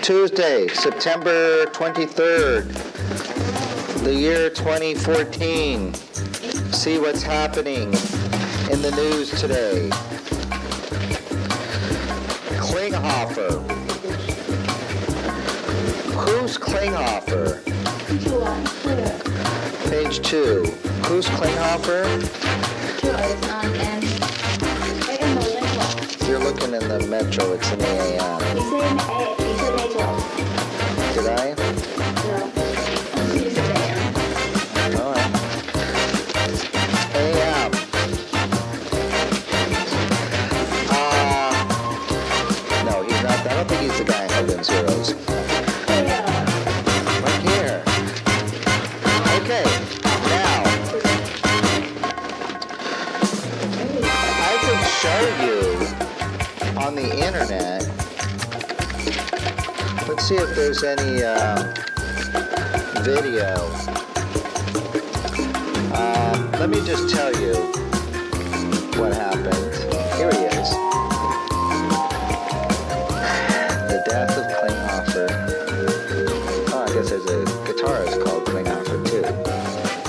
Tuesday, September 23rd, the year 2014. See what's happening in the news today. Klinghoffer. Who's Klinghoffer? Page 2. Who's Klinghoffer? You're looking in the Metro. It's in the AM. Did I? No. You said AM. All right. AM. No, he's not. I don't think he's the guy in Hogan's Heroes. Right here. Okay. Now, I could show you on the internet. Let's see if there's any video. Let me just tell you what happened. Here he is. The death of Klinghoffer. Oh, I guess there's a guitarist called Klinghoffer too.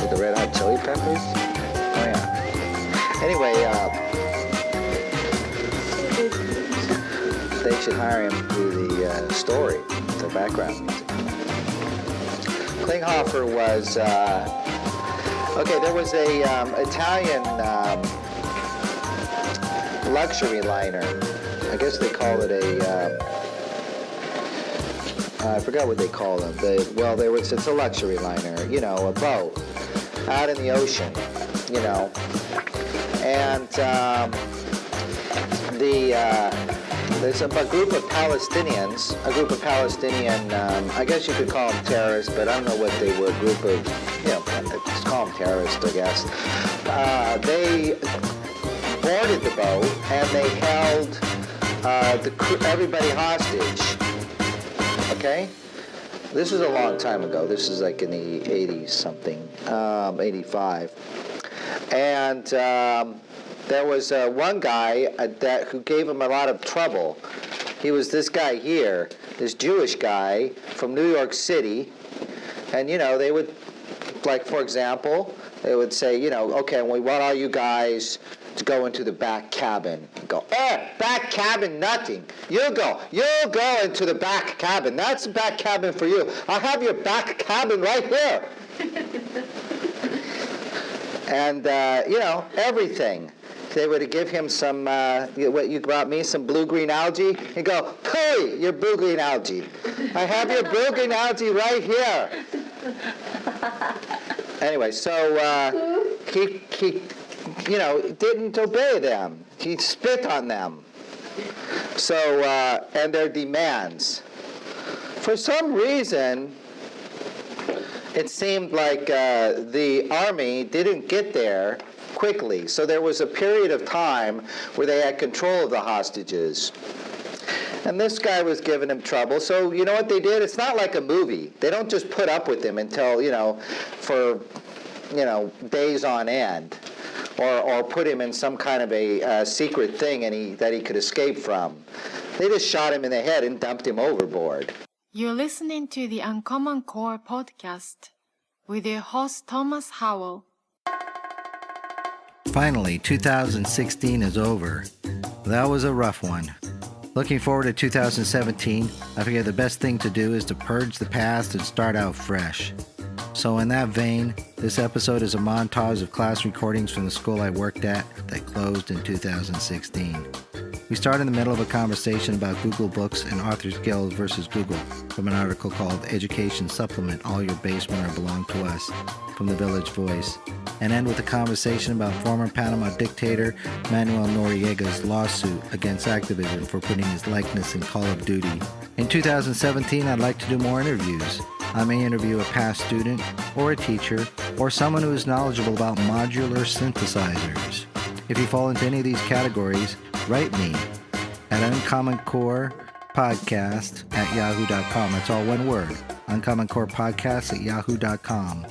With the Red Hot Chili Peppers. Oh yeah. Anyway, they should hire him to do the story, the background music. Klinghoffer was, there was a Italian luxury liner. I guess they call it I forgot what they call them. It's a luxury liner, a boat out in the ocean, and there's a group of Palestinians, I guess you could call them terrorists, but I don't know what they were, a group of, just call them terrorists, I guess. They boarded the boat, and they held everybody hostage, okay? This was a long time ago. This is like in the 80s something, 85. And there was one guy who gave him a lot of trouble. He was this guy here, this Jewish guy from New York City. And, they would, like, for example, they would say, okay, we want all you guys to go into the back cabin. Go, back cabin, nothing. You'll go into the back cabin. That's the back cabin for you. I'll have your back cabin right here. And, everything. They would give him some, what you brought me, some blue-green algae. He'd go, "Hey, your blue-green algae. I have your blue-green algae right here." Anyway, so he didn't obey them. He spit on them. So, and their demands. For some reason, it seemed like the army didn't get there quickly. So there was a period of time where they had control of the hostages. And this guy was giving him trouble. So you know what they did? It's not like a movie. They don't just put up with him until, for, days on end. Or put him in some kind of a secret thing that he could escape from. They just shot him in the head and dumped him overboard. You're listening to the UnCommonCore Podcast with your host Thomas Howell. Finally, 2016 is over. That was a rough one. Looking forward to 2017, I figure the best thing to do is to purge the past and start out fresh. So in that vein, this episode is a montage of class recordings from the school I worked at that closed in 2016. We start in the middle of a conversation about Google Books and Authors Guild versus Google from an article called Education Supplement, All Your Basement or Belong to Us from the Village Voice, and end with a conversation about former Panama dictator Manuel Noriega's lawsuit against Activision for putting his likeness in Call of Duty. In 2017, I'd like to do more interviews. I may interview a past student or a teacher or someone who is knowledgeable about modular synthesizers. If you fall into any of these categories, write me at UnCommonCore Podcast at yahoo.com. That's all one word. UnCommonCore Podcast at yahoo.com.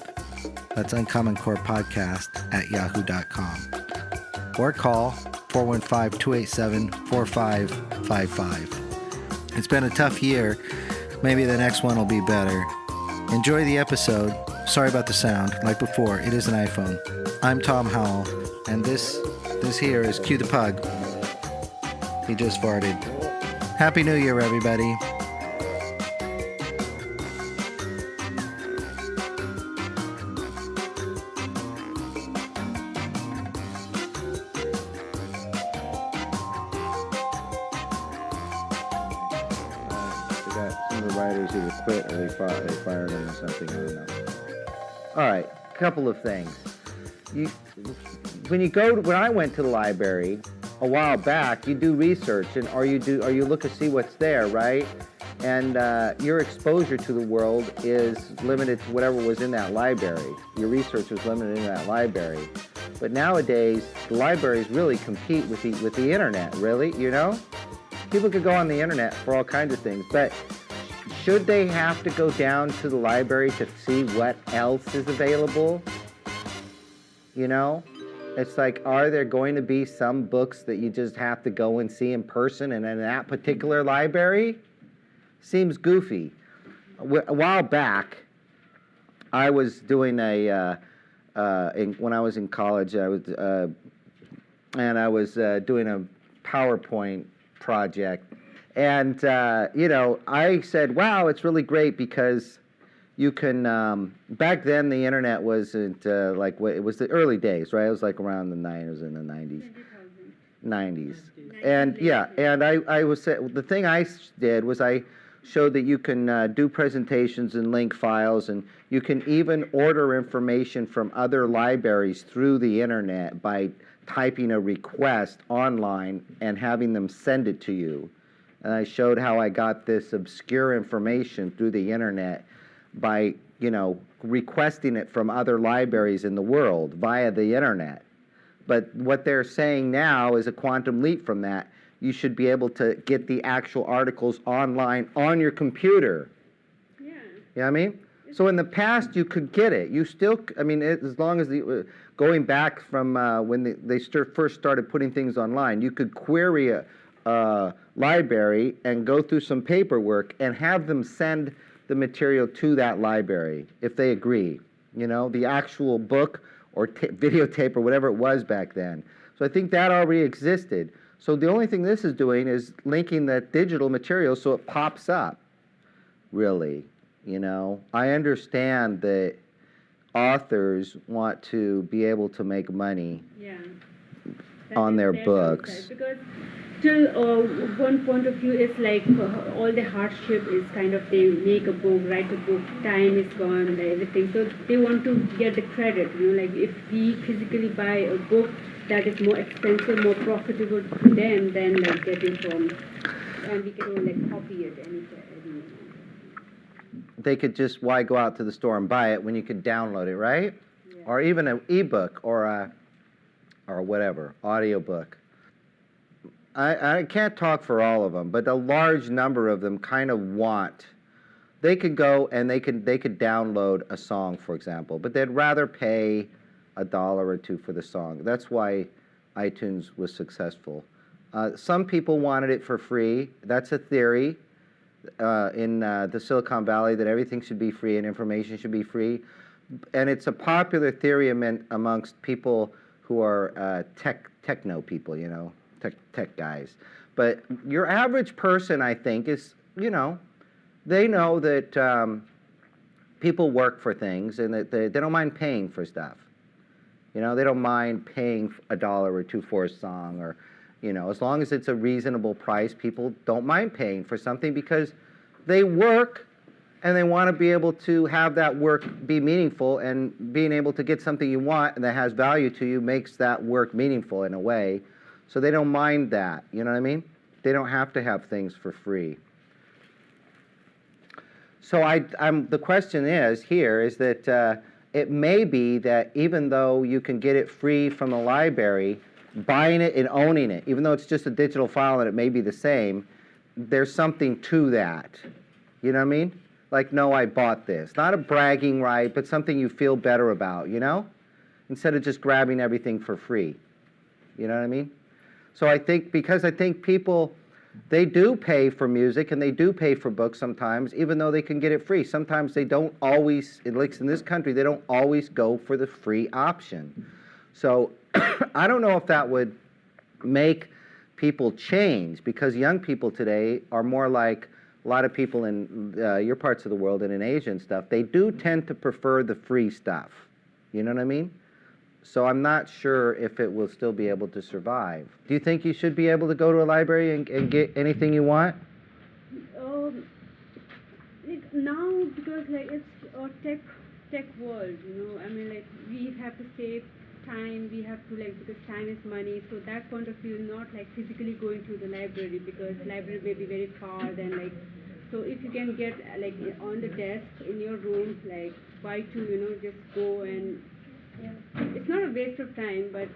That's UnCommonCore Podcast at yahoo.com. Or call 415-287-4555. It's been a tough year Maybe the next one will be better. Enjoy the episode. Sorry about the sound. Like before, it is an iPhone. I'm Tom Howell, and this here is Q the Pug. He just farted. Happy New Year, everybody. Some of the writers either quit or they fired him or something. I don't know. All right, couple of things. When I went to the library a while back, you do research or you look to see what's there, right? And your exposure to the world is limited to whatever was in that library. Your research was limited in that library. But nowadays, the libraries really compete with the internet. Really, people could go on the internet for all kinds of things, but should they have to go down to the library to see what else is available? It's like, are there going to be some books that you just have to go and see in person and in that particular library? Seems goofy. A while back, I was doing when I was in college, I was doing a PowerPoint project. And, I said, wow, it's really great because you can, back then the internet wasn't it was the early days, right? It was like around the 90s. 90s. And the thing I did was I showed that you can do presentations and link files, and you can even order information from other libraries through the internet by typing a request online and having them send it to you. And I showed how I got this obscure information through the internet by, requesting it from other libraries in the world via the internet. But what they're saying now is a quantum leap from that. You should be able to get the actual articles online on your computer. Yeah. You know what I mean? So in the past, you could get it. You still, as long as going back from when they first started putting things online, you could query a library and go through some paperwork and have them send the material to that library if they agree. The actual book or videotape or whatever it was back then. So I think that already existed. So the only thing this is doing is linking that digital material so it pops up, really. I understand that authors want to be able to make money on their books. Because till one point of view, it's like all the hardship is kind of they make a book, write a book, time is gone and everything. So they want to get the credit. Like if we physically buy a book that is more expensive, more profitable to them than like getting from, and we can copy it anything. They could just, why go out to the store and buy it when you could download it, right? Yeah. Or even an ebook or whatever, audiobook. I can't talk for all of them, but a large number of them kind of they could go and they could download a song, for example, but they'd rather pay $1 or $2 for the song. That's why iTunes was successful. Some people wanted it for free. That's a theory in the Silicon Valley, that everything should be free and information should be free. And it's a popular theory amongst people who are techno people, tech guys. But your average person, I think, is, they know that people work for things and that they don't mind paying for stuff. They don't mind paying $1 or $2 for a song, or, as long as it's a reasonable price, people don't mind paying for something because they work and they want to be able to have that work be meaningful, and being able to get something you want and that has value to you makes that work meaningful in a way. So they don't mind that, you know what I mean? They don't have to have things for free. So the question is that it may be that even though you can get it free from the library, buying it and owning it, even though it's just a digital file and it may be the same, there's something to that. You know what I mean? Like, no, I bought this. Not a bragging right, but something you feel better about, Instead of just grabbing everything for free. You know what I mean? So I think people, they do pay for music and they do pay for books sometimes, even though they can get it free. Sometimes they don't always, at least in this country, they don't always go for the free option. So I don't know if that would make people change, because young people today are more like a lot of people in your parts of the world and in Asia and stuff. They do tend to prefer the free stuff. You know what I mean? So I'm not sure if it will still be able to survive. Do you think you should be able to go to a library and get anything you want? Like now, because like it's a tech world, I mean, like we have to save time, we have to like, because time is money, so that point of view, not like physically going to the library, because library may be very far, then like, so if you can get like on the desk in your room, like why to just go and it's not a waste of time, but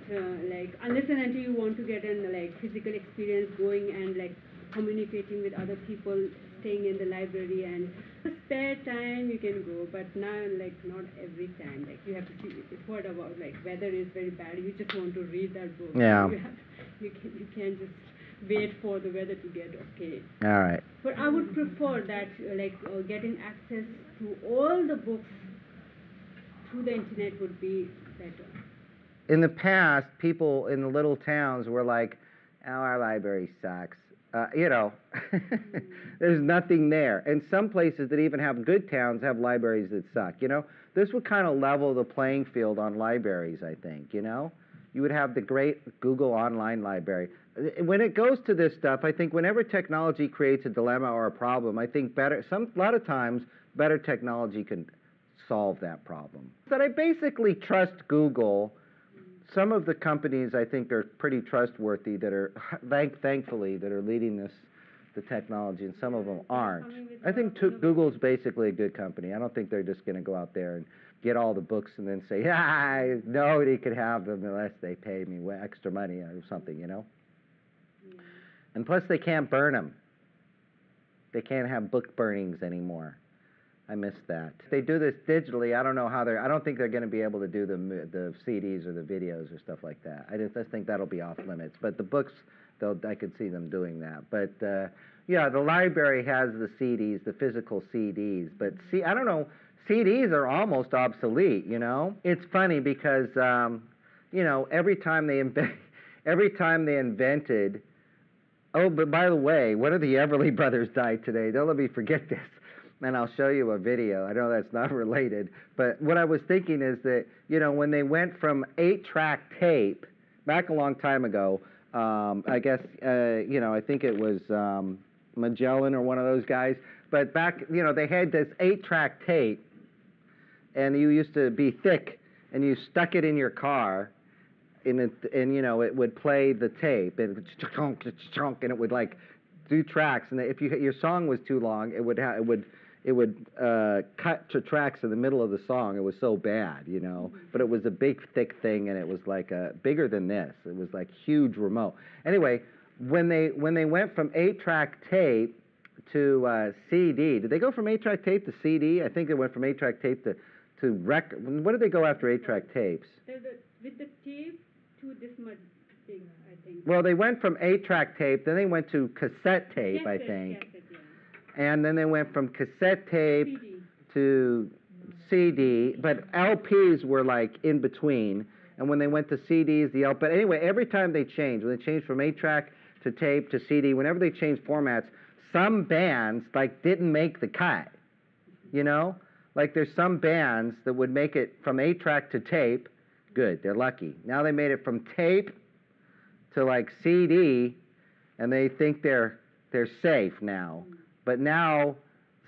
like unless and until you want to get an like physical experience going and like communicating with other people, staying in the library, and a spare time you can go, but now like not every time, like you have to see it's what about like weather is very bad, you just want to read that book. Yeah. You can't just wait for the weather to get okay. All right. But I would prefer that getting access to all the books through the internet would be better. In the past, people in the little towns were like, oh, our library sucks. There's nothing there. And some places that even have good towns have libraries that suck, This would kind of level the playing field on libraries, I think, You would have the great Google Online Library. When it goes to this stuff, I think whenever technology creates a dilemma or a problem, I think a lot of times better technology can solve that problem. That I basically trust Google. Some of the companies I think are pretty trustworthy that are, thankfully, that are leading the technology, and some of them aren't. I think Google's basically a good company. I don't think they're just going to go out there and get all the books and then say, nobody could have them unless they pay me extra money or something, And plus they can't burn them. They can't have book burnings anymore. I missed that. If they do this digitally, I don't know how I don't think they're going to be able to do the CDs or the videos or stuff like that. I just think that'll be off limits. But the books, I could see them doing that. But the library has the CDs, the physical CDs. But I don't know, CDs are almost obsolete, It's funny because, every time they invented, oh, but by the way, one of the Everly Brothers died today. Don't let me forget this. And I'll show you a video. I know that's not related, but what I was thinking is that, when they went from 8-track tape, back a long time ago, I guess, I think it was Magellan or one of those guys, but back, they had this 8-track tape, and you used to be thick, and you stuck it in your car, and it would play the tape, and it would like do tracks, and if your song was too long, it would cut to tracks in the middle of the song. It was so bad, But it was a big, thick thing, and it was like bigger than this. It was like huge remote. Anyway, when they went from 8-track tape to CD, did they go from 8-track tape to CD? I think they went from 8-track tape to record. What did they go after 8-track tapes? With the tape to this much big, I think. Well, they went from 8-track tape, then they went to cassette tape, I think. Yes, yeah. And then they went from cassette tape CD. to CD, but LPs were like in between. And when they went to CDs, the LP. But anyway, every time they changed, when they changed from 8-track to tape to CD, whenever they changed formats, some bands like didn't make the cut. Like there's some bands that would make it from 8-track to tape. Good, they're lucky. Now they made it from tape to like CD, and they think they're safe now. But now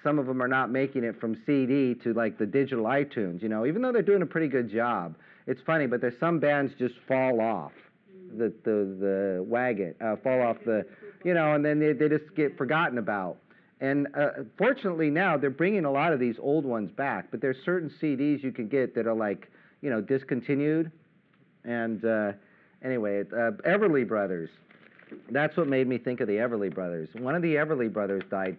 some of them are not making it from CD to like the digital iTunes, even though they're doing a pretty good job. It's funny, but there's some bands just fall off the wagon, fall off the, and then they just get forgotten about. And fortunately now they're bringing a lot of these old ones back, but there's certain CDs you can get that are like, discontinued. And anyway, Everly Brothers. That's what made me think of the Everly Brothers. One of the Everly Brothers died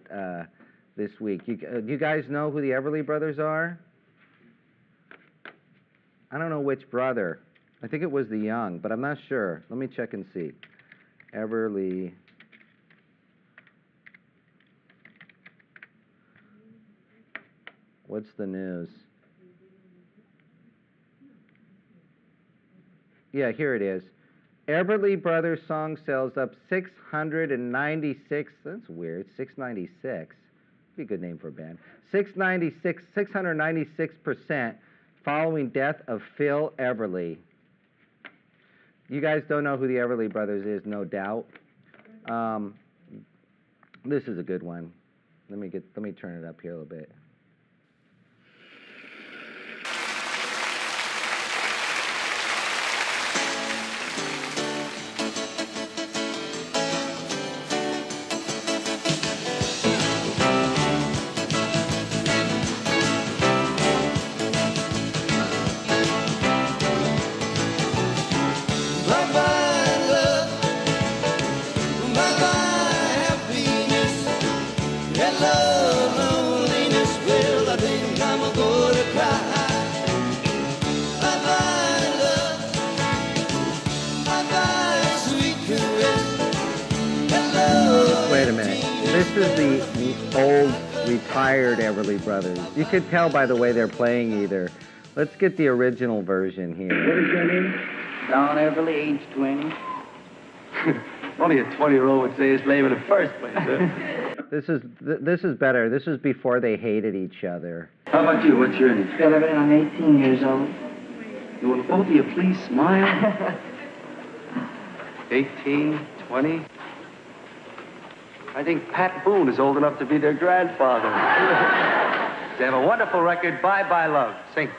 this week. You guys know who the Everly Brothers are? I don't know which brother. I think it was the young, but I'm not sure. Let me check and see. Everly What's the news? Yeah, here it is. Everly Brothers song sales up 696. That's weird. 696. Be a good name for a band. 696% following death of Phil Everly. You guys don't know who the Everly Brothers is, no doubt. This is a good one. Let me turn it up here a little bit. Wait a minute. This is the old, retired Everly Brothers. You could tell by the way they're playing either. Let's get the original version here. What is your name? Don Everly, age 20. Only a 20-year-old would say his name in the first place, huh? This is better. This was before they hated each other. How about you? What's your name? Phil Everly, I'm 18 years old. Will both of you please smile? 18, 20. I think Pat Boone is old enough to be their grandfather. They have a wonderful record, Bye Bye Love. Sing.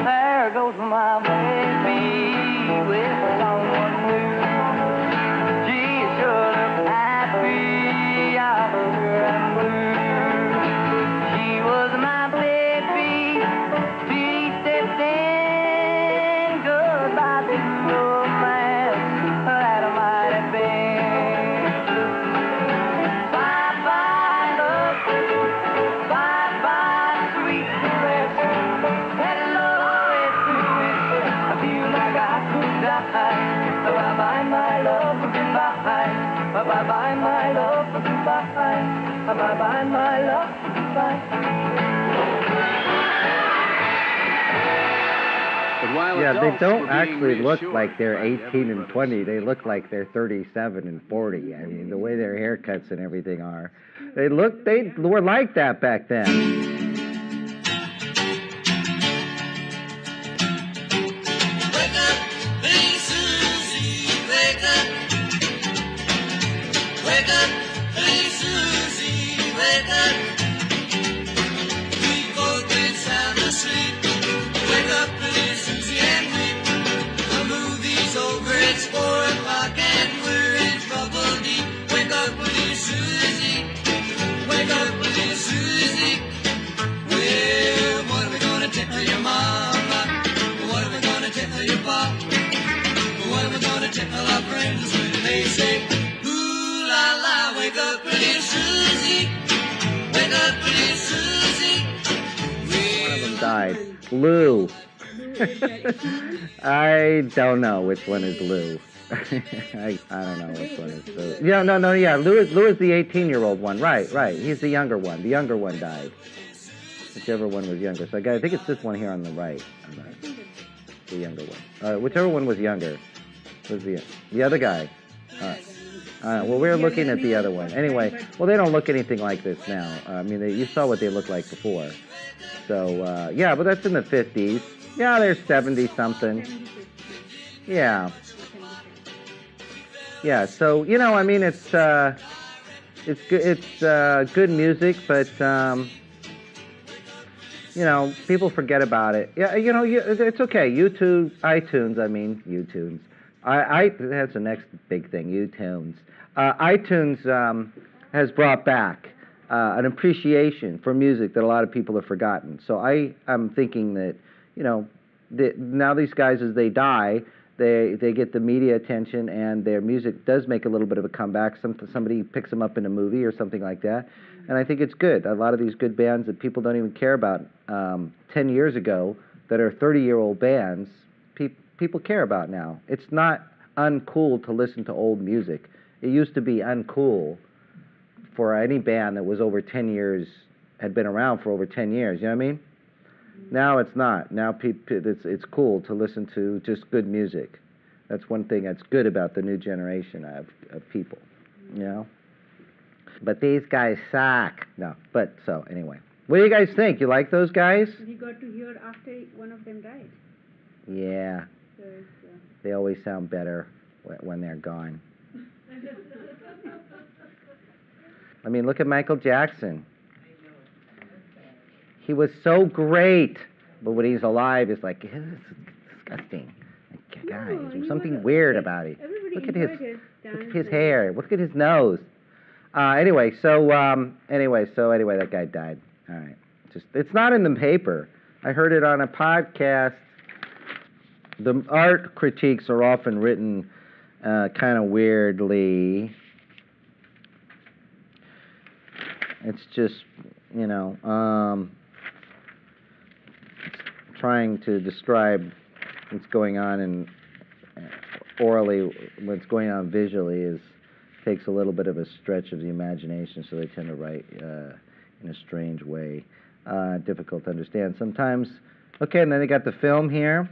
There goes my baby with a long one blue. She sure looks happy out of her and blue. She was my baby. She stepped in. Goodbye to romance that might have been. Bye bye love. Bye bye sweet caress. Hello. Bye-bye, my love, goodbye. Bye-bye, my love, goodbye. Bye-bye, my love, goodbye. Yeah, they don't actually look like they're 18 and 20. They look like they're 37 and 40. I mean, the way their haircuts and everything are. They were like that back then. Died. Lou. I don't know which one is Lou. I don't know which one is Lou. Yeah, no, yeah. Lou is the 18-year-old one. Right. He's the younger one. The younger one died. Whichever one was younger. So I think it's this one here on the right. The younger one. Whichever one was younger was the other guy. Well, we're looking at the other one. Anyway, well, they don't look anything like this now. I mean, you saw what they looked like before. So, yeah, but that's in the 50s. Yeah, they're 70-something. Yeah. Yeah, so, you know, I mean, it's good music, but, you know, people forget about it. Yeah, you know, it's okay. iTunes, that's the next big thing, iTunes. iTunes has brought back an appreciation for music that a lot of people have forgotten. So I'm thinking that, now these guys, as they die, they get the media attention, and their music does make a little bit of a comeback. Somebody picks them up in a movie or something like that, and I think it's good. A lot of these good bands that people don't even care about 10 years ago, that are 30-year-old bands, people care about now. It's not uncool to listen to old music. It used to be uncool for any band that was over 10 years, had been around for over 10 years. You know what I mean? Now it's not. Now it's cool to listen to just good music. That's one thing that's good about the new generation of people, But these guys suck. No, but so anyway. What do you guys think? You like those guys? We got to hear after one of them died. Yeah. So they always sound better when they're gone. I mean, look at Michael Jackson. He was so great, but when he's alive, it's like, it's disgusting. Guys, there's something weird about it. Look at his hair. Look at his nose. Anyway, that guy died. All right. It's not in the paper. I heard it on a podcast. The art critiques are often written kind of weirdly. It's just, trying to describe what's going on orally, what's going on visually takes a little bit of a stretch of the imagination, so they tend to write in a strange way, difficult to understand sometimes. Okay, and then they got the film here.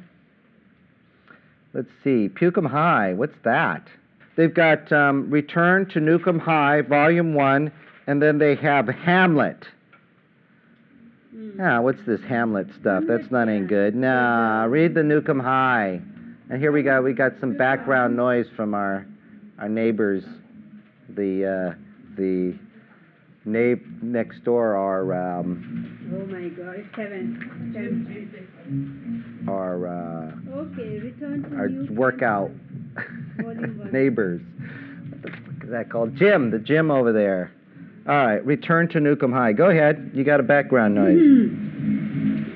Let's see, Pucum High, what's that? They've got Return to Nukem High, Volume 1, and then they have Hamlet. What's this Hamlet stuff? That's not any good. Nah, read the Nukem High. And here we got some background noise from our neighbors. The next door are oh my God, it's heaven. Okay, return to our workout neighbors. What the fuck is that called? The gym over there. All right, Return to Nukem High. Go ahead. You got a background noise.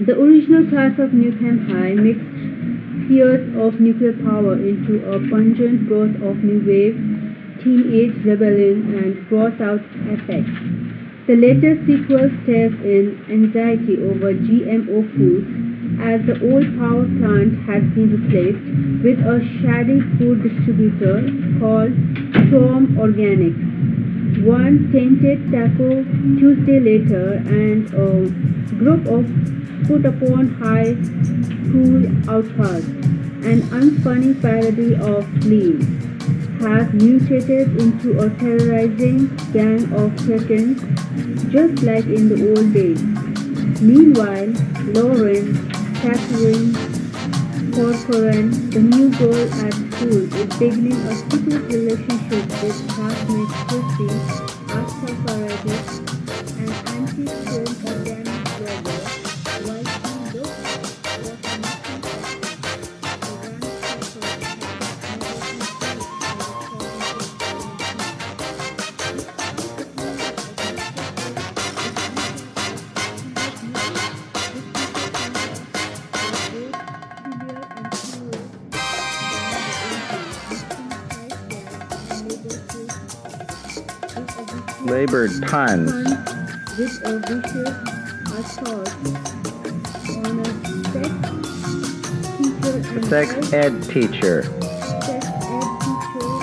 The original class of Nukem High mixed fears of nuclear power into a pungent growth of new wave, teenage rebellion, and gross-out effects. The latest sequel stares in anxiety over GMO foods, as the old power plant has been replaced with a shady food distributor called Strom Organic. One tainted taco Tuesday later, and a group of put-upon-high school outcasts, an unfunny parody of Lean, has mutated into a terrorizing gang of cretins, just like in the old days. Meanwhile, Lauren, Catherine, Corcoran, the new girl at school, is beginning a secret relationship with classmate Christy, Asta Paradis, an anti-film organic blogger, while she looks for a Labored puns. With a vicious assault on a sex ed teacher and girl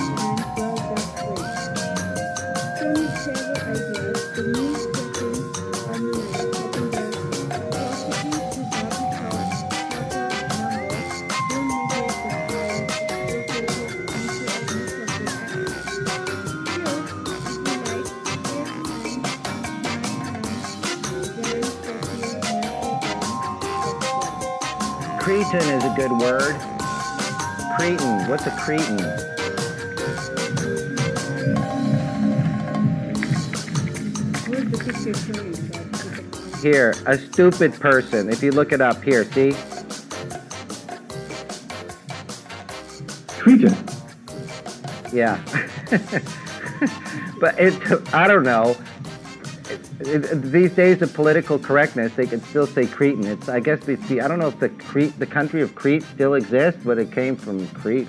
From his clever ideas, the new setting online hoping that prostitutes to barbershop, numbers, don't negate the power associated into a new separate act. Cretin is a good word. Cretin. What's a cretin? Where's the picture showing? Here, a stupid person. If you look it up here, see? Cretin. Yeah. But I don't know. These days of political correctness, they can still say Cretan. I guess I don't know if the country of Crete still exists, but it came from Crete.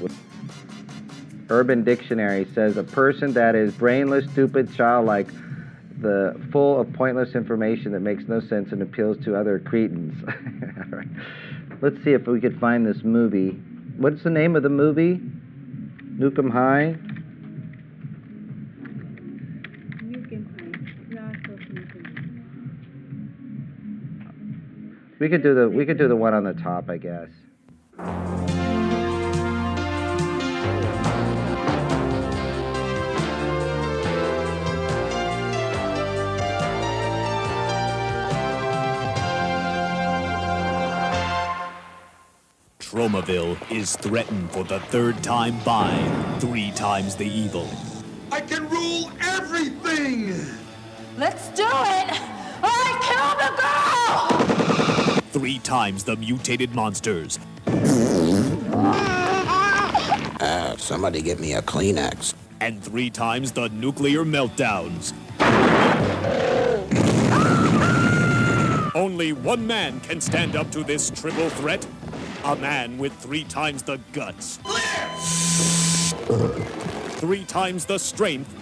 Urban Dictionary says a person that is brainless, stupid, childlike, full of pointless information that makes no sense and appeals to other Cretans. All right. Let's see if we could find this movie. What's the name of the movie? Nukem High? We could do the one on the top, I guess. Tromaville is threatened for the third time by 3 times the evil. I can rule everything! Let's do it! I killed the girl! 3 times the mutated monsters. Somebody get me a Kleenex. And 3 times the nuclear meltdowns. Only one man can stand up to this triple threat. A man with 3 times the guts. 3 times the strength.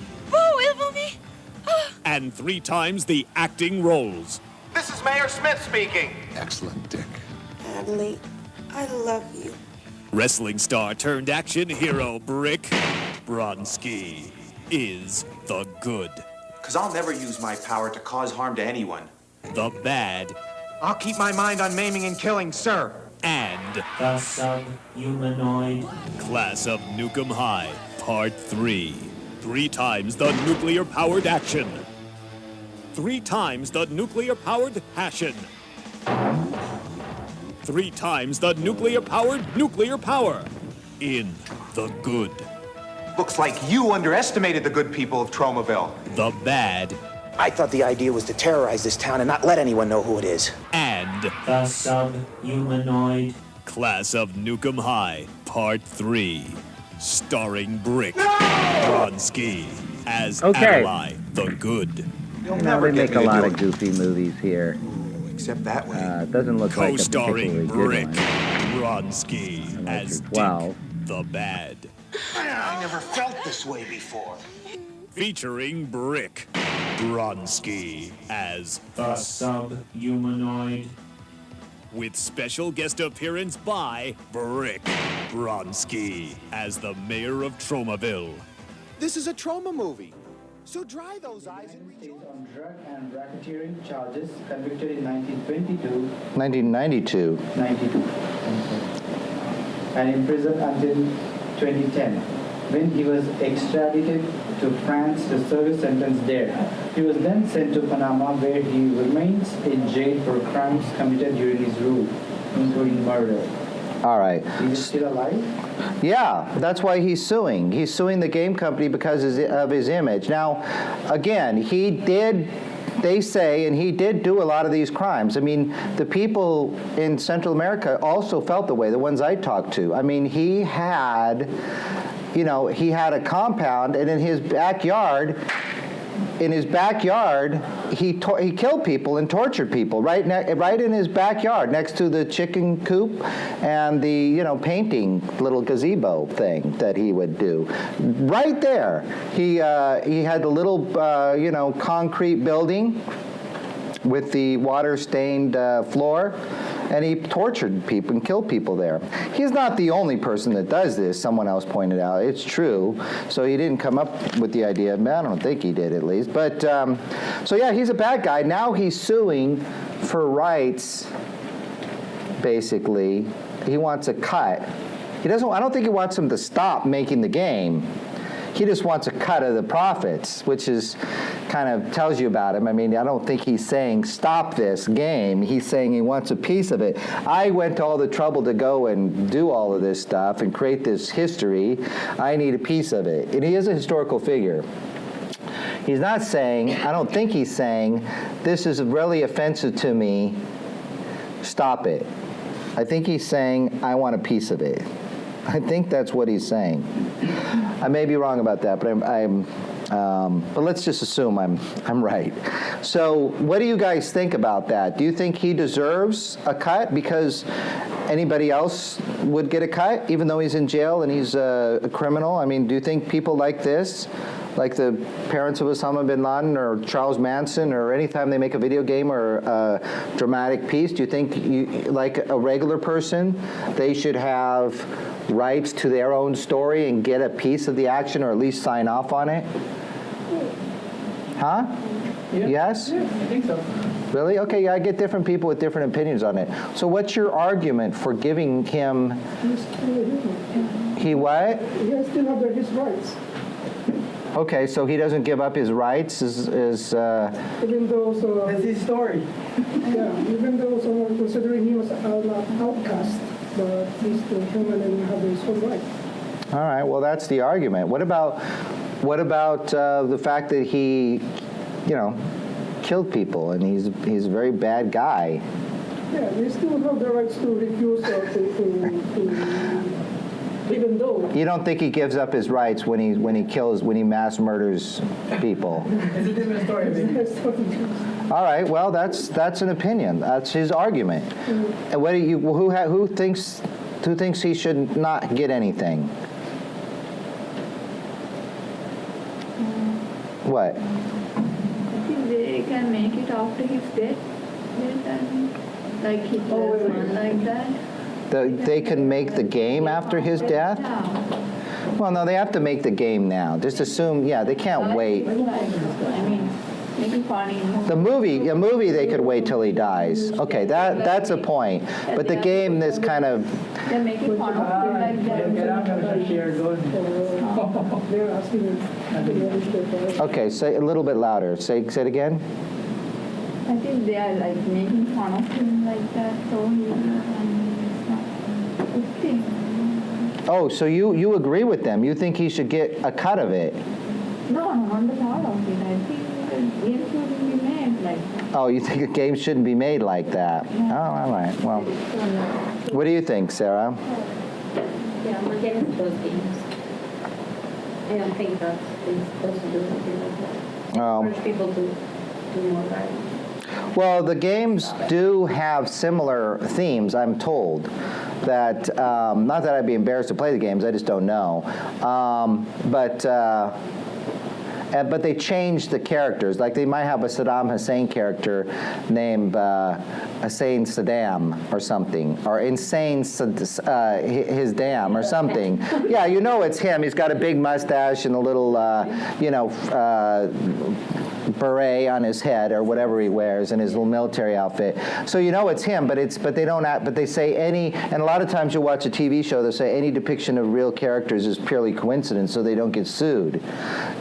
And 3 times the acting roles. This is Mayor Smith speaking. Excellent, Dick. Natalie, I love you. Wrestling star turned action hero Brick Bronski is the good. Because I'll never use my power to cause harm to anyone. The bad. I'll keep my mind on maiming and killing, sir. And the sub-humanoid. Class of Nukem High, Part 3. 3 times the nuclear-powered action. 3 times the nuclear-powered passion. 3 times the nuclear-powered nuclear power. In the good. Looks like you underestimated the good people of Tromaville. The bad. I thought the idea was to terrorize this town and not let anyone know who it is. And the sub-humanoid. Class of Nukem High, Part 3. Starring Brick Bronski as Ally the Good. They make a lot of goofy movies here. Except that way. Doesn't look like a Co-starring particularly Brick good one. Bronski as Dick 12. the Bad. I never felt this way before. Featuring Brick Bronski as the sub-humanoid. With special guest appearance by Brick Bronski as the mayor of Tromaville. This is a trauma movie. So dry those eyes and reach on drug and racketeering charges, convicted in 1922. 1992. 92. And imprisoned until 2010. When he was extradited to France to serve his sentence there. He was then sent to Panama, where he remains in jail for crimes committed during his rule, including murder. All right. Is he still alive? Yeah, that's why he's suing. He's suing the game company because of his image. Now, again, they say, and he did do a lot of these crimes. I mean, the people in Central America also felt the way, the ones I talked to. I mean, he had a compound, and in his backyard, he killed people and tortured people right in his backyard, next to the chicken coop and the painting little gazebo thing that he would do. Right there, he had the little concrete building with the water-stained floor. And he tortured people and killed people there. He's not the only person that does this, someone else pointed out. It's true. So he didn't come up with the idea. I don't think he did, at least. But, so yeah, he's a bad guy. Now he's suing for rights, basically. He wants a cut. I don't think he wants him to stop making the game. He just wants a cut of the profits, which is kind of tells you about him. I mean, I don't think he's saying stop this game. He's saying he wants a piece of it. I went to all the trouble to go and do all of this stuff and create this history. I need a piece of it. And he is a historical figure. He's not saying, I don't think he's saying, this is really offensive to me, stop it. I think he's saying, I want a piece of it. I think that's what he's saying. I may be wrong about that, but But let's just assume I'm right. So what do you guys think about that? Do you think he deserves a cut because anybody else would get a cut, even though he's in jail and he's a criminal? I mean, do you think people like this, like the parents of Osama bin Laden or Charles Manson, or anytime they make a video game or a dramatic piece, do you think, like a regular person, they should have rights to their own story and get a piece of the action, or at least sign off on it? Huh? Yeah. Yes? Yeah, I think so. Really? Okay, yeah, I get different people with different opinions on it. So what's your argument for giving him... He what? He has still have his rights. Okay, so he doesn't give up his rights even though that's his story. Yeah, even though someone considering him as an outcast, but he's still human and have his own rights. All right, well, that's the argument. What about the fact that he, killed people and he's a very bad guy? Yeah, they still have the rights to refuse or to even though. You don't think he gives up his rights when he mass murders people? It's a different story. All right, well, that's an opinion. That's his argument. Mm-hmm. And what do you? Who thinks he should not get anything? What? I think they can make it after his death. Like Hitler's one like that. They can make the game after his death? Well, no, they have to make the game now. Just assume, they can't wait. I mean, make it funny. A movie they could wait till he dies. Okay, that's a point. But the game, this kind of... They make it fun of him like that. Okay, say a little bit louder. Say it again. I think they are like making fun of him like that, so Oh, so you agree with them? You think he should get a cut of it? No, not the part of it. I think the game shouldn't be made like that. Oh, you think a game shouldn't be made like that? Yeah. Oh, all right. Well, what do you think, Sarah? Yeah, I'm against those games. I don't think that's supposed to do anything like that. Encourage people to do more violence. Well, the games do have similar themes, I'm told. That not that I'd be embarrassed to play the games, I just don't know. But they change the characters. Like they might have a Saddam Hussein character named Hussein Saddam or something, or Insane his Dam or something. Yeah, it's him. He's got a big mustache and a little, beret on his head or whatever he wears in his little military outfit. So it's him, but they say any, and a lot of times you'll watch a TV show, they'll say any depiction of real characters is purely coincidence, so they don't get sued,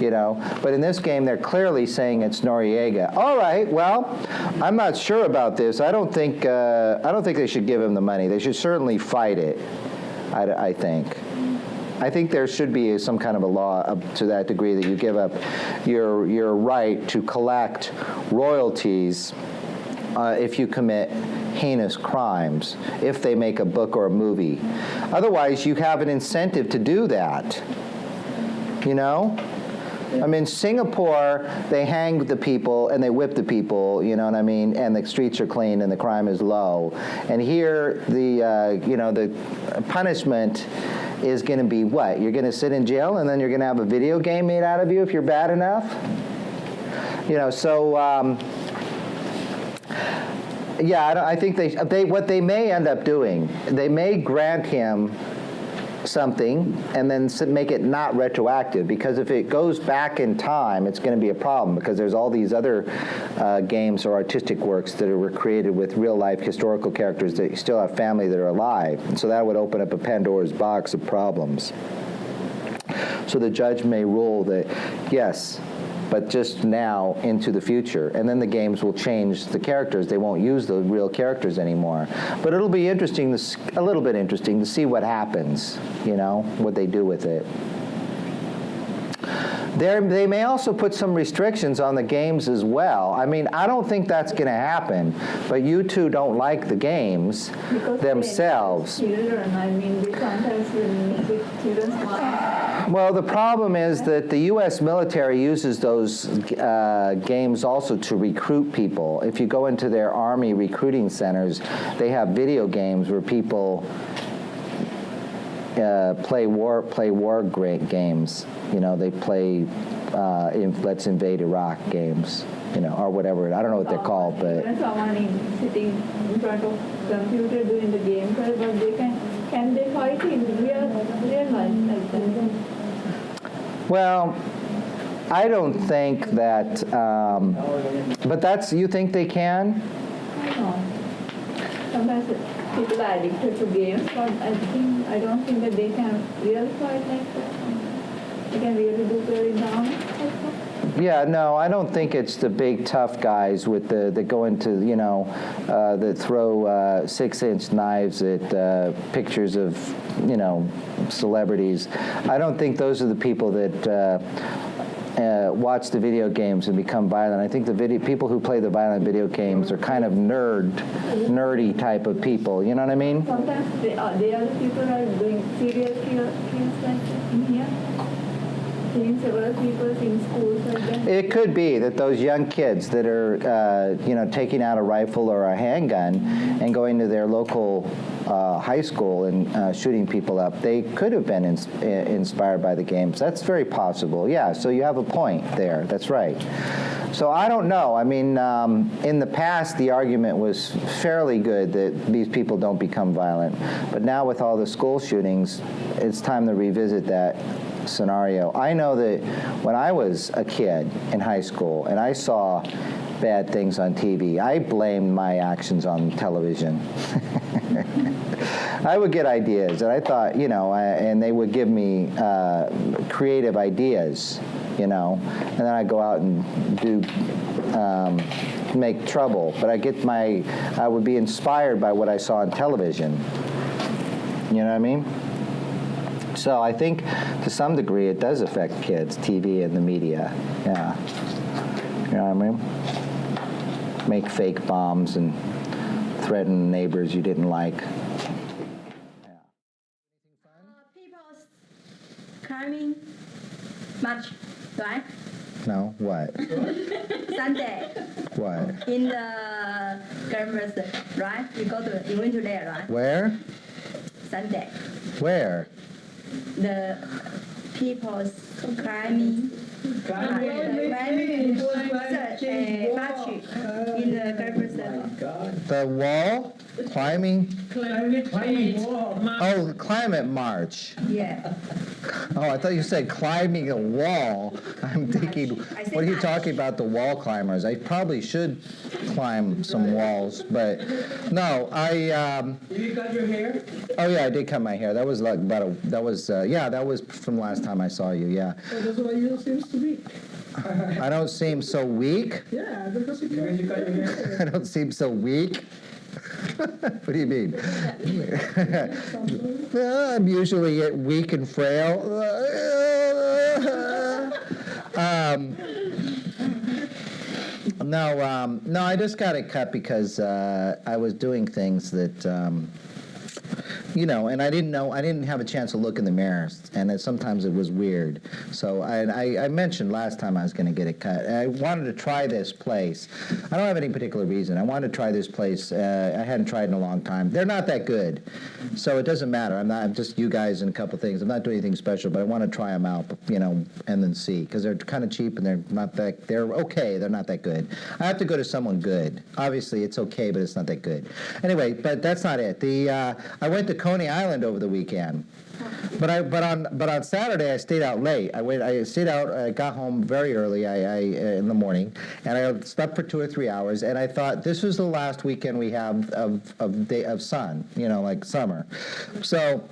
But in this game, they're clearly saying it's Noriega. All right, well, I'm not sure about this. I don't think they should give him the money. They should certainly fight it, I think. I think there should be some kind of a law up to that degree that you give up your right to collect royalties if you commit heinous crimes, if they make a book or a movie. Otherwise, you have an incentive to do that. I mean, Singapore, they hang the people and they whip the people, you know what I mean? And the streets are clean and the crime is low. And here, the punishment is going to be what? You're going to sit in jail and then you're going to have a video game made out of you if you're bad enough? I think what they may end up doing, they may grant him something and then make it not retroactive, because if it goes back in time, it's going to be a problem, because there's all these other games or artistic works that were created with real-life historical characters that still have family that are alive, and so that would open up a Pandora's box of problems. So the judge may rule that, yes, but just now into the future. And then the games will change the characters. They won't use the real characters anymore. But it'll be interesting, a little bit interesting, to see what happens, what they do with it. They may also put some restrictions on the games as well. I mean, I don't think that's going to happen, but you two don't like the games because themselves. Children, I mean, we sometimes will meet with children's minds. Well, the problem is that the U.S. military uses those games also to recruit people. If you go into their Army recruiting centers, they have video games where people play war games. You know, they play Let's Invade Iraq games, you know, or whatever. I don't know what they're called, but When someone is sitting in front of computer doing the game, but they can they fight in real life like that? well, I don't think that. But that's you think they can? I don't know. Sometimes people are addicted to games, but I don't think that they can really fight like that. They can really do very down. Yeah, no, I don't think it's the big tough guys with that go into, you know, that throw 6-inch knives at pictures of, you know, celebrities. I don't think those are the people that watch the video games and become violent. I think the people who play the violent video games are kind of nerdy type of people. You know what I mean? Sometimes the other people are doing serial kills like that in here. Killing several people in schools like that. It could be that those young kids that are, you know, taking out a rifle or a handgun and going to their local high school and shooting people up, they could have been inspired by the games. That's very possible. Yeah, so you have a point there. That's right. So I don't know. I mean, in the past, the argument was fairly good that these people don't become violent. But now with all the school shootings, it's time to revisit that scenario. I know that when I was a kid in high school and I saw bad things on TV, I blamed my actions on television. I would get ideas, and I thought, you know, and they would give me creative ideas, you know, and then I'd go out and do make trouble. But I would be inspired by what I saw on television. You know what I mean? So I think to some degree it does affect kids, TV and the media. Yeah. You know what I mean? Make fake bombs and threaten neighbors you didn't like. People's climbing much, right? No, what? Sunday. What? In the campus, right? You went to there, right? Where? Sunday. Where? The people's climbing in the campus. The wall? Climbing? Oh, the climate march. Yeah. Oh, I thought you said climbing a wall. I'm thinking, what are you talking about, the wall climbers? I probably should climb some walls, but no, Did you cut your hair? Oh yeah, I did cut my hair. That was like that was from last time I saw you. Yeah. So that's why you seem to be. I don't seem so weak. Yeah, because you cut your hair. I don't seem so weak. What do you mean? I'm usually weak and frail. No, I just got it cut because I was doing things that, you know, and I didn't have a chance to look in the mirror, and sometimes it was weird. So I mentioned last time I was going to get it cut. I wanted to try this place. I don't have any particular reason. I wanted to try this place. I hadn't tried in a long time. They're not that good, so it doesn't matter. I'm just you guys and a couple things. I'm not doing anything special, but I want to try them out, you know, and then see, because they're kind of cheap and they're okay. They're not that good. I have to go to someone good. Obviously, it's okay, but it's not that good. Anyway, but that's not it. I went to Coney Island over the weekend, but on Saturday I stayed out late. I got home very early. In the morning, and I slept for 2 or 3 hours. And I thought this was the last weekend we have of sun, you know, like summer. So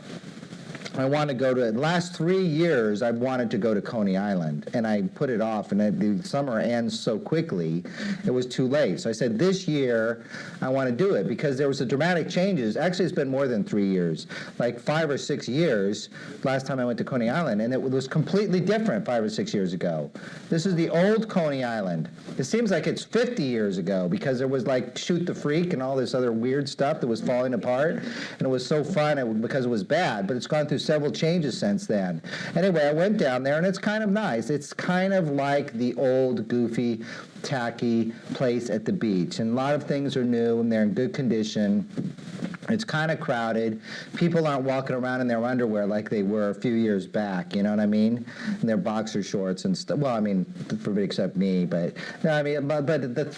I want to go to, the last 3 years, I wanted to go to Coney Island, and I put it off, and the summer ends so quickly, it was too late. So I said, this year, I want to do it, because there was a dramatic changes. Actually, it's been more than 3 years, like 5 or 6 years, last time I went to Coney Island, and it was completely different 5 or 6 years ago. This is the old Coney Island. It seems like it's 50 years ago, because there was like Shoot the Freak and all this other weird stuff that was falling apart, and it was so fun because it was bad, but it's gone through several changes since then. Anyway, I went down there, and it's kind of nice. It's kind of like the old, goofy, tacky place at the beach, and a lot of things are new, and they're in good condition. It's kind of crowded. People aren't walking around in their underwear like they were a few years back, you know what I mean? And their boxer shorts and stuff. Well, I mean, everybody except me, but, no, I mean,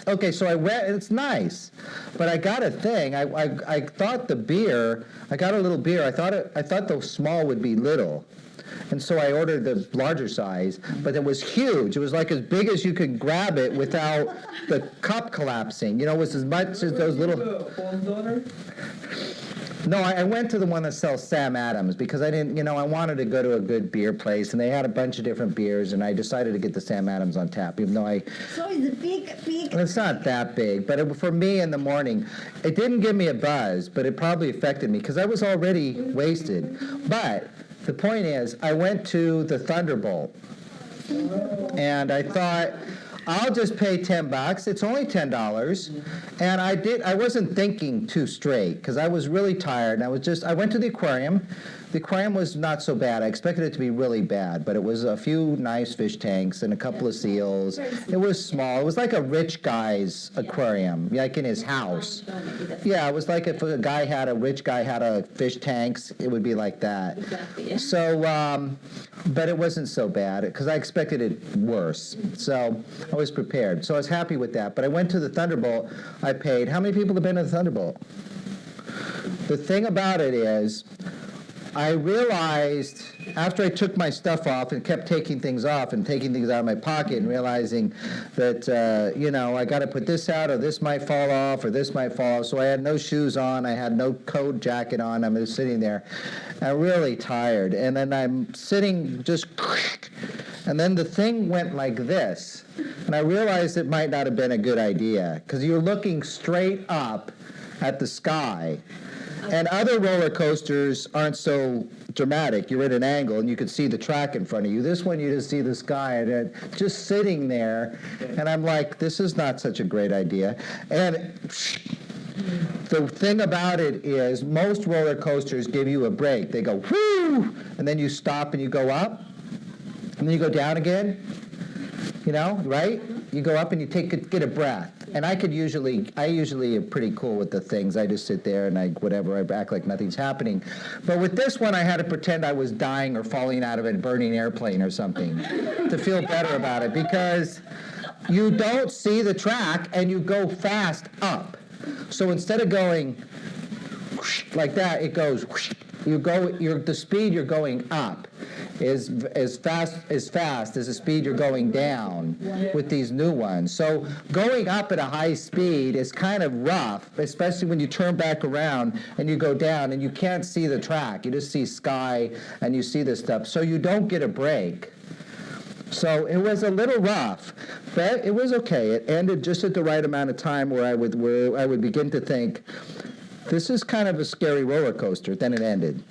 okay, so I went, it's nice. But I got a thing. I thought the beer, I got a little beer. I thought the small would be little. And so I ordered the larger size, but it was huge. It was like as big as you could grab it without the cup collapsing. You know, it was as much as those little... No, I went to the one that sells Sam Adams because I didn't, I wanted to go to a good beer place, and they had a bunch of different beers, and I decided to get the Sam Adams on tap, even though So it's big. It's not that big, but for me in the morning, it didn't give me a buzz, but it probably affected me because I was already wasted. But the point is, I went to the Thunderbolt, and I thought, I'll just pay $10. It's only $10. And I wasn't thinking too straight because I was really tired. And I went to the aquarium. The aquarium was not so bad. I expected it to be really bad, but it was a few nice fish tanks and a couple of seals. It was small. It was like a rich guy's aquarium, like in his house. Yeah, it was like if a rich guy had a fish tanks, it would be like that. Exactly, yeah. So, but it wasn't so bad because I expected it worse. So I was prepared. So I was happy with that. But I went to the Thunderbolt. I paid. How many people have been to the Thunderbolt? The thing about it is, I realized after I took my stuff off and kept taking things off and taking things out of my pocket and realizing that, I got to put this out or this might fall off or this might fall off. So I had no shoes on. I had no coat jacket on. I'm just sitting there. I'm really tired. And then I'm sitting just, and then the thing went like this. And I realized it might not have been a good idea because you're looking straight up at the sky. And other roller coasters aren't so dramatic. You're at an angle, and you can see the track in front of you. This one, you just see the sky, and just sitting there. And I'm like, this is not such a great idea. And the thing about it is, most roller coasters give you a break. They go, whoo, and then you stop and you go up, and then you go down again. Right? You go up and you get a breath. And I usually am pretty cool with the things. I just sit there and I act like nothing's happening. But with this one, I had to pretend I was dying or falling out of a burning airplane or something to feel better about it because you don't see the track and you go fast up. So instead of going like that, it goes, the speed you're going up is as fast as the speed you're going down with these new ones. So going up at a high speed is kind of rough, especially when you turn back around and you go down and you can't see the track. You just see sky and you see this stuff. So you don't get a break. So it was a little rough, but it was okay. It ended just at the right amount of time where I would begin to think, this is kind of a scary roller coaster. Then it ended.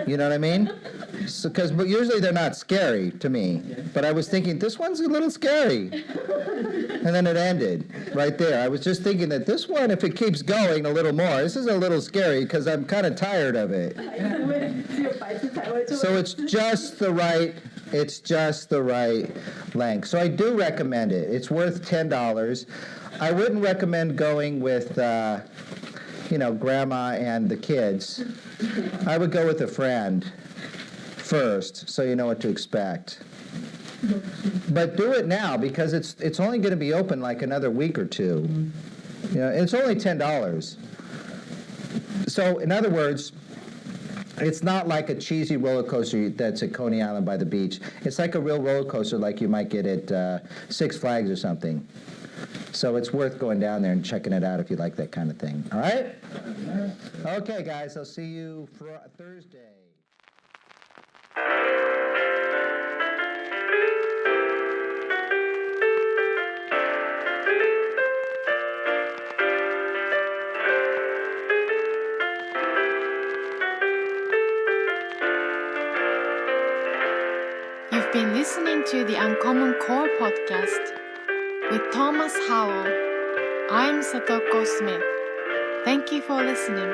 You know what I mean? Because usually they're not scary to me. But I was thinking, this one's a little scary. And then it ended right there. I was just thinking that this one, if it keeps going a little more, this is a little scary because I'm kind of tired of it. So it's just the right length. So I do recommend it. It's worth $10. I wouldn't recommend going with grandma and the kids. I would go with a friend first, so you know what to expect. But do it now because it's only going to be open like another week or two. It's only $10. So in other words, it's not like a cheesy roller coaster that's at Coney Island by the beach. It's like a real roller coaster like you might get at Six Flags or something. So it's worth going down there and checking it out if you like that kind of thing. All right? Okay, guys, I'll see you for Thursday. You've been listening to the UnCommonCore Podcast with Thomas Howell. I'm Satoko Smith. Thank you for listening.